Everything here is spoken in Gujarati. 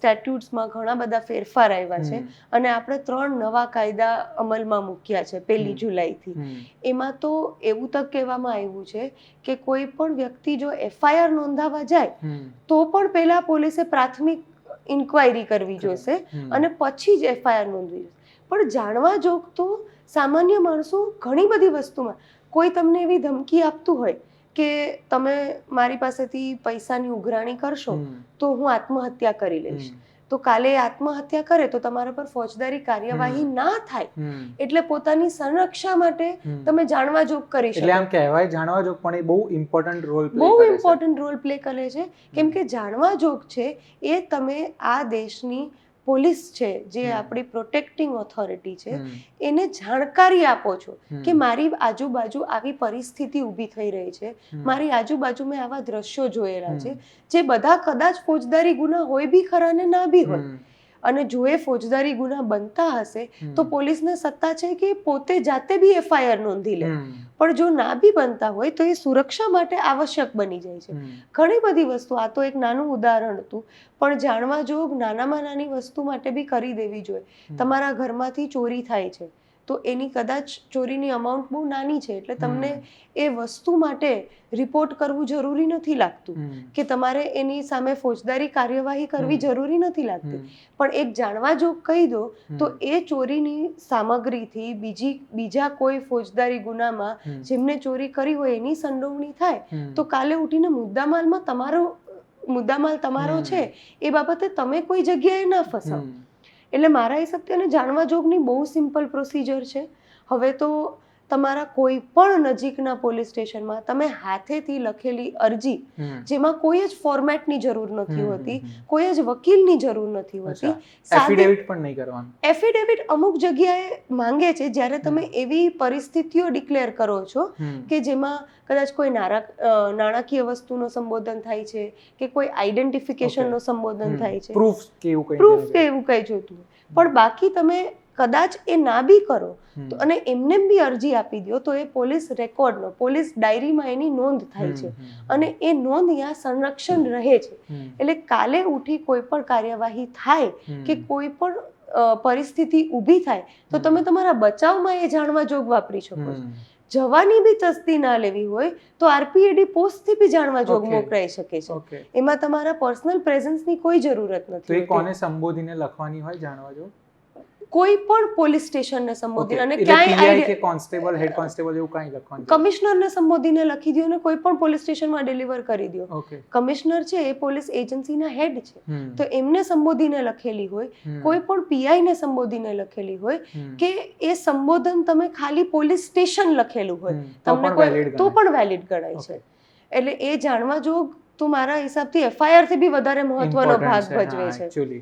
સ્ટેટ્યુટ્સમાં ઘણા બધા ફેરફાર આવ્યા છે અને આપણે 3 નવા કાયદા અમલમાં મૂક્યા છે 1 જુલાઈથી. એમાં તો એવું તક કહેવામાં આવ્યું છે કે કોઈ પણ વ્યક્તિ જો FIR નોંધાવવા જાય તો પણ પહેલા પોલીસે પ્રાથમિક ઇન્ક્વાયરી કરવી જોશે અને પછી જ FIR નોંધવી જોશે. પણ જાણવા જોગ તો સામાન્ય માણસો ઘણી બધી વસ્તુમાં કોઈ તમને એવી ધમકી આપતું હોય કે તમે મારી પાસેથી પૈસાની ઉઘરાણી કરશો તો હું આત્મહત્યા કરી લઈશ, તો કાલે આત્મહત્યા કરે તો તમારા પર ફોજદારી કાર્યવાહી ના થાય, એટલે પોતાની સંરક્ષા માટે તમે જાણવા જોગ કરી શકો. એટલે આમ કહેવાય જાણવા જોગ પણ એ બહુ ઇમ્પોર્ટન્ટ રોલ પ્લે કરે છે. કેમ કે જાણવા જોગ છે એ તમે આ દેશની પોલીસ છે જે આપણી પ્રોટેક્ટિંગ ઓથોરિટી છે એને જાણકારી આપો છો કે મારી આજુબાજુ આવી પરિસ્થિતિ ઊભી થઈ રહી છે, મારી આજુબાજુ મેં આવા દ્રશ્યો જોયેલા છે જે બધા કદાચ ફોજદારી ગુના હોય બી ખરા ને ના બી હોય. અને જો એ ફોજદારી ગુના બનતા હશે તો પોલીસને સત્તા છે કે પોતે જાતે બી FIR નોંધી લે, પણ જો ના બી બનતા હોય તો એ સુરક્ષા માટે આવશ્યક બની જાય છે. ઘણી બધી વસ્તુ, આ તો એક નાનું ઉદાહરણ હતું, પણ જાણવા જોગ નાનામાં નાની વસ્તુ માટે બી કરી દેવી જોઈએ. તમારા ઘરમાંથી ચોરી થાય છે તો એની કદાચ ચોરીની અમાઉન્ટ બહુ નાની છે એટલે તમને એ વસ્તુ માટે રિપોર્ટ કરવું જરૂરી નથી લાગતું કે તમારે એની સામે ફોજદારી કાર્યવાહી કરવી જરૂરી નથી લાગતી, પણ એક જાણવા જોગ કહી દો તો એ ચોરીની સામગ્રીથી બીજા કોઈ ફોજદારી ગુનામાં જેમને ચોરી કરી હોય એની સંડોવણી થાય તો કાલે ઉઠીને મુદ્દામાલ તમારો છે એ બાબતે તમે કોઈ જગ્યાએ ના ફસાવો. એટલે મારા હિસાબથી અને જાણવા જોગની બહુ સિમ્પલ પ્રોસિજર છે. હવે તો તમારા કોઈ પણ નજીકના પોલીસ સ્ટેશનમાં તમે હાથેથી લખેલી અરજી, જેમાં કોઈ જ ફોર્મેટની જરૂર નથી હોતી, કોઈ જ વકીલની જરૂર નથી હોતી, એફિડેવિટ પણ નહીં કરવાનું. એફિડેવિટ અમુક જગ્યાએ માંગે છે જ્યારે તમે એવી પરિસ્થિતિઓ ડિક્લેર કરો છો કે જેમાં કદાચ કોઈ નાણાકીય વસ્તુનો સંબોધન થાય છે કે કોઈ આઈડેન્ટિફિકેશનનો સંબોધન થાય છે, પ્રૂફ કે એવું કંઈ જોઈતું હોય. પણ બાકી તમે કદાચ એ ના બી કરો તો અને એમને બી અરજી આપી દો તો એ પોલીસ રેકોર્ડનો, પોલીસ ડાયરીમાં એની નોંધ થાય છે અને એ નોંધ ત્યાં સંરક્ષણ રહે છે. એટલે કાલે ઉઠી કોઈ પણ કાર્યવાહી થાય કે કોઈ પણ પરિસ્થિતિ ઊભી થાય તો તમે તમારા બચાવમાં એ જાણવા જોગ વાપરી શકો છો. જવાની બી તસ્દી ના લેવી હોય તો RPAD પોસ્ટથી બી જાણવા જોગ મોકલાઈ શકે છે. એમાં તમારા પર્સનલ પ્રેઝન્સની કોઈ જરૂરત નથી. તો એ કોને સંબોધીને લખવાની હોય જાણવા જોગ? કોઈ પણ પોલીસ સ્ટેશનને સંબોધીને, અને ક્યાંય કે કોન્સ્ટેબલ, હેડ કોન્સ્ટેબલ એવું કાંઈ લખવાનું? કમિશનરને સંબોધીને લખી દો ને કોઈ પણ પોલીસ સ્ટેશનમાં ડિલિવર કરી દો. કમિશનર છે એ પોલીસ એજન્સીના હેડ છે તો એમને સંબોધીને લખેલી હોય, કોઈ પણ PI ને સંબોધીને લખેલી હોય કે એ સંબોધન તમે ખાલી પોલીસ સ્ટેશન લખેલું હોય તમને તો પણ વેલિડ ગણાય છે. એટલે એ જાણવા જોગ તો મારા હિસાબથી FIR થી બી વધારે મહત્વનો ભાગ ભજવે છે.